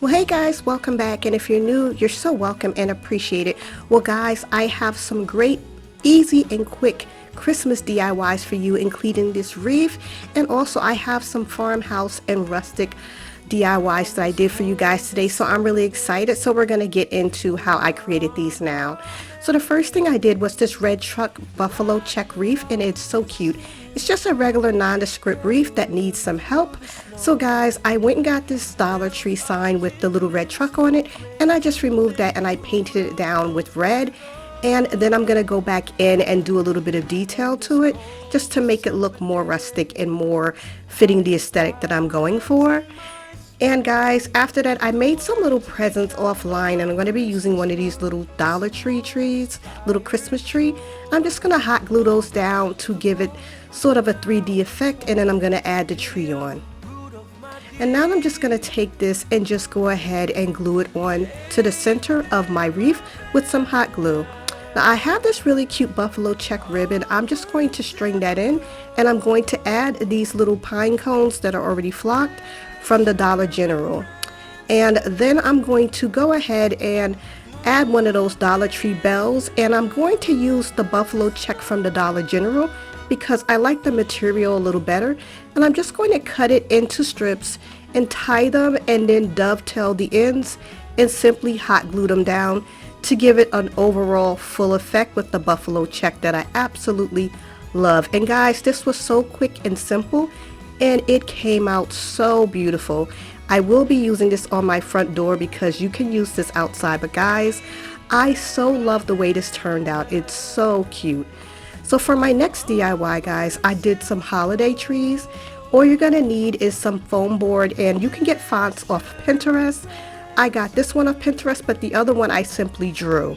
Well, hey guys, welcome back. And if you're new, you're so welcome and appreciate it. Well, guys, I have some great, easy, and quick Christmas DIYs for you, including this wreath. And also, I have some farmhouse and rustic DIYs that I did for you guys today. So I'm really excited. So we're going to get into how I created these now. So the first thing I did was this red truck buffalo check wreath, and it's so cute. It's just a regular nondescript wreath that needs some help. So guys, I went and got this Dollar Tree sign with the little red truck on it, and I just removed that and I painted it down with red. And then I'm going to go back in and do a little bit of detail to it just to make it look more rustic and more fitting the aesthetic that I'm going for. And guys, after that, I made some little presents offline, and I'm going to be using one of these little Dollar Tree trees, little Christmas tree. I'm just going to hot glue those down to give it sort of a 3D effect, and then I'm going to add the tree on. And now I'm just going to take this and just go ahead and glue it on to the center of my wreath with some hot glue. Now I have this really cute buffalo check ribbon. I'm just going to string that in, and I'm going to add these little pine cones that are already flocked from the Dollar General. And then I'm going to go ahead and add one of those Dollar Tree bells, and I'm going to use the buffalo check from the Dollar General because I like the material a little better. And I'm just going to cut it into strips and tie them and then dovetail the ends and simply hot glue them down to give it an overall full effect with the buffalo check that I absolutely love. And guys, this was so quick and simple, and it came out so beautiful. I will be using this on my front door because you can use this outside, but guys, I so love the way this turned out. It's so cute. So for my next DIY, guys, I did some holiday trees. All you're gonna need is some foam board, and you can get fonts off Pinterest. I got this one off Pinterest, but the other one I simply drew.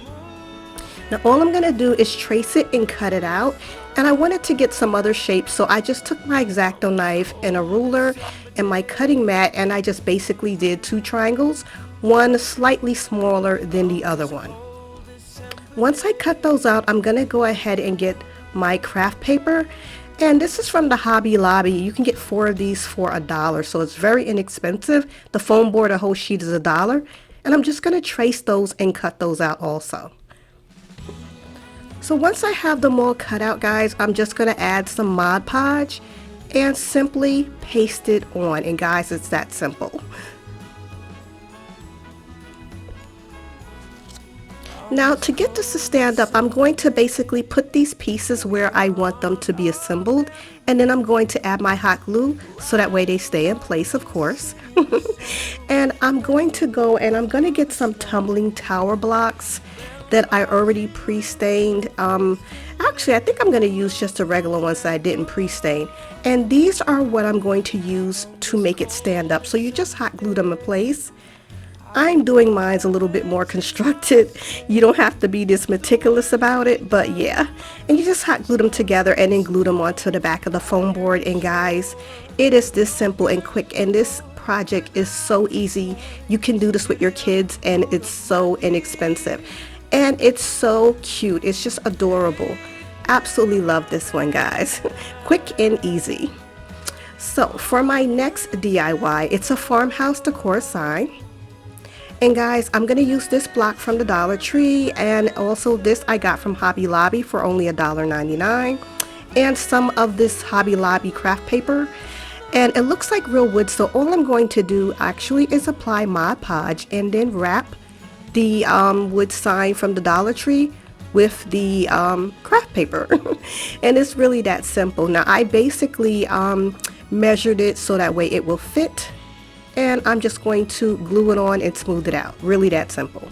Now all I'm going to do is trace it and cut it out, and I wanted to get some other shapes, so I just took my X-Acto knife and a ruler and my cutting mat, and I just basically did two triangles, one slightly smaller than the other one. Once I cut those out, I'm going to go ahead and get my craft paper, and this is from the Hobby Lobby. You can get 4 of these for $1, so it's very inexpensive. The foam board, a whole sheet is $1, and I'm just going to trace those and cut those out also. So once I have them all cut out, guys, I'm just going to add some Mod Podge and simply paste it on. And guys, it's that simple. Now to get this to stand up, I'm going to basically put these pieces where I want them to be assembled, and then I'm going to add my hot glue so that way they stay in place, of course. And I'm going to go and I'm going to get some tumbling tower blocks that I already pre-stained. Actually, I think I'm going to use just the regular ones that I didn't pre-stain. And these are what I'm going to use to make it stand up. So you just hot glue them in place. I'm doing mine a little bit more constructed. You don't have to be this meticulous about it, but yeah. And you just hot glue them together and then glue them onto the back of the foam board. And guys, it is this simple and quick, and this project is so easy. You can do this with your kids, and it's so inexpensive. And it's so cute. It's just adorable. Absolutely love this one, guys. Quick and easy. So for my next DIY, it's a farmhouse decor sign. And guys, I'm going to use this block from the Dollar Tree, and also this I got from Hobby Lobby for only $1.99, and some of this Hobby Lobby craft paper. And it looks like real wood, so all I'm going to do actually is apply Mod Podge and then wrap the wood sign from the Dollar Tree with the craft paper. And it's really that simple. Now I basically measured it so that way it will fit, and I'm just going to glue it on and smooth it out. Really that simple.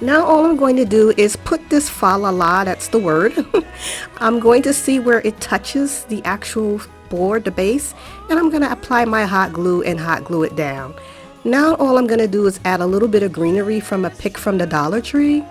Now all I'm going to do is put this fa la la, that's the word. I'm going to see where it touches the actual board, the base, and I'm going to apply my hot glue and hot glue it down. Now all I'm going to do is add a little bit of greenery from a pick from the Dollar Tree,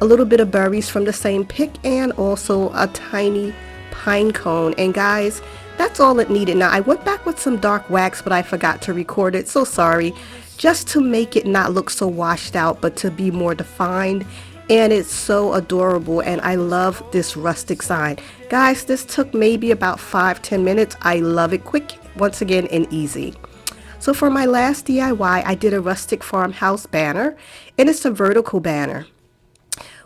a little bit of berries from the same pick, and also a tiny pine cone. And guys, that's all it needed. Now I went back with some dark wax, but I forgot to record it, so sorry. Just to make it not look so washed out, but to be more defined. And it's so adorable, and I love this rustic sign. Guys, this took maybe about 5-10 minutes. I love it. Quick, once again, and easy. So for my last DIY, I did a rustic farmhouse banner, and it's a vertical banner.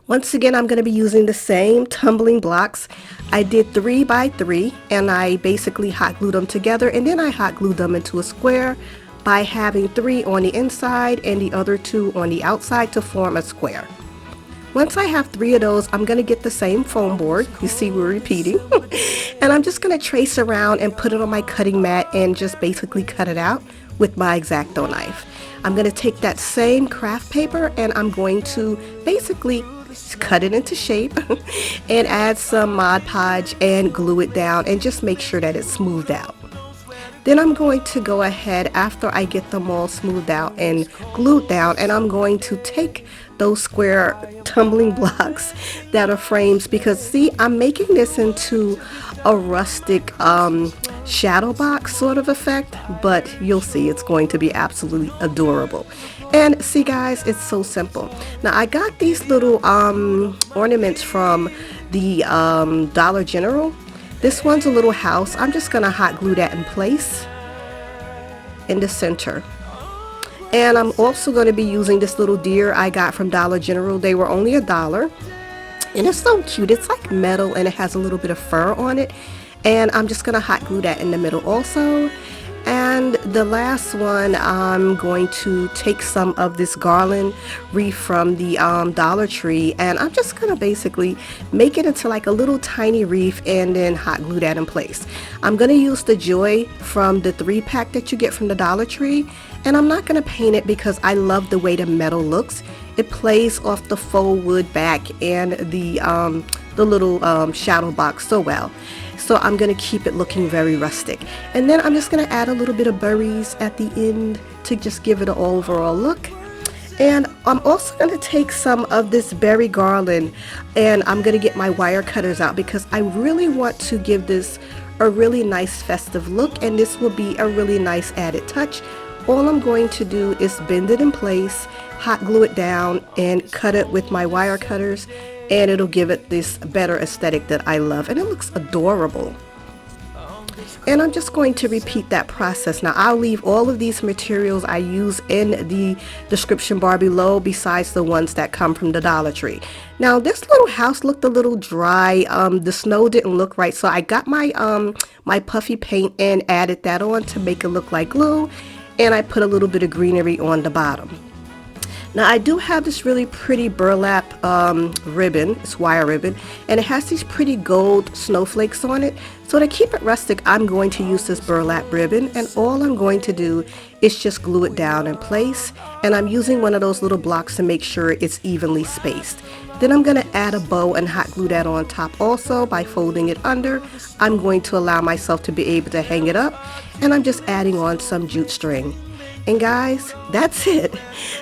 Once again, I'm going to be using the same tumbling blocks. I did 3 by 3, and I basically hot glued them together, and then I hot glued them into a square by having 3 on the inside and the other 2 on the outside to form a square. Once I have 3 of those, I'm going to get the same foam board. You see we're repeating. And I'm just going to trace around and put it on my cutting mat and just basically cut it out with my X-Acto knife. I'm going to take that same craft paper and I'm going to basically cut it into shape and add some Mod Podge and glue it down and just make sure that it's smoothed out. Then I'm going to go ahead after I get them all smoothed out and glued down, and I'm going to take those square tumbling blocks that are frames, because see, I'm making this into a rustic shadow box sort of effect, but you'll see it's going to be absolutely adorable. And see guys, it's so simple. Now I got these little ornaments from the Dollar General. This one's a little house. I'm just gonna hot glue that in place in the center. And I'm also going to be using this little deer I got from Dollar General. They were only $1. And it's so cute. It's like metal and it has a little bit of fur on it. And I'm just going to hot glue that in the middle also. And the last one, I'm going to take some of this garland wreath from the Dollar Tree, and I'm just going to basically make it into like a little tiny wreath and then hot glue that in place. I'm going to use the Joy from the 3-pack that you get from the Dollar Tree, and I'm not going to paint it because I love the way the metal looks. It plays off the faux wood back and the little shadow box so well. So I'm going to keep it looking very rustic. And then I'm just going to add a little bit of berries at the end to just give it an overall look. And I'm also going to take some of this berry garland and I'm going to get my wire cutters out because I really want to give this a really nice festive look, and this will be a really nice added touch. All I'm going to do is bend it in place, hot glue it down, and cut it with my wire cutters, and it'll give it this better aesthetic that I love, and it looks adorable. And I'm just going to repeat that process. Now I'll leave all of these materials I use in the description bar below, besides the ones that come from the Dollar Tree. Now this little house looked a little dry. The snow didn't look right, so I got my my puffy paint and added that on to make it look like glue, and I put a little bit of greenery on the bottom. Now I do have this really pretty burlap ribbon, it's wire ribbon, and it has these pretty gold snowflakes on it. So to keep it rustic, I'm going to use this burlap ribbon, and all I'm going to do is just glue it down in place, and I'm using one of those little blocks to make sure it's evenly spaced. Then I'm going to add a bow and hot glue that on top also by folding it under. I'm going to allow myself to be able to hang it up, and I'm just adding on some jute string. And guys, that's it.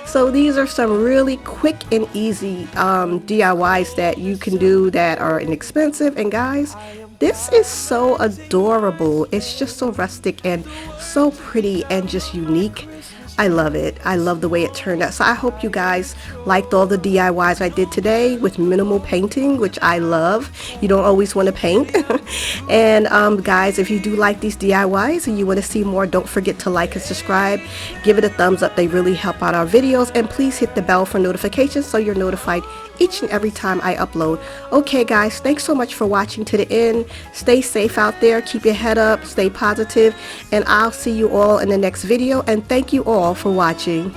So these are some really quick and easy DIYs that you can do that are inexpensive. And guys, this is so adorable. It's just so rustic and so pretty and just unique. I love it. I love the way it turned out. So I hope you guys liked all the DIYs I did today with minimal painting, which I love. You don't always want to paint. And guys, if you do like these DIYs and you want to see more, don't forget to like and subscribe. Give it a thumbs up. They really help out our videos. And please hit the bell for notifications so you're notified each and every time I upload. Okay guys, thanks so much for watching to the end. Stay safe out there. Keep your head up. Stay positive. And I'll see you all in the next video. And thank you all for watching.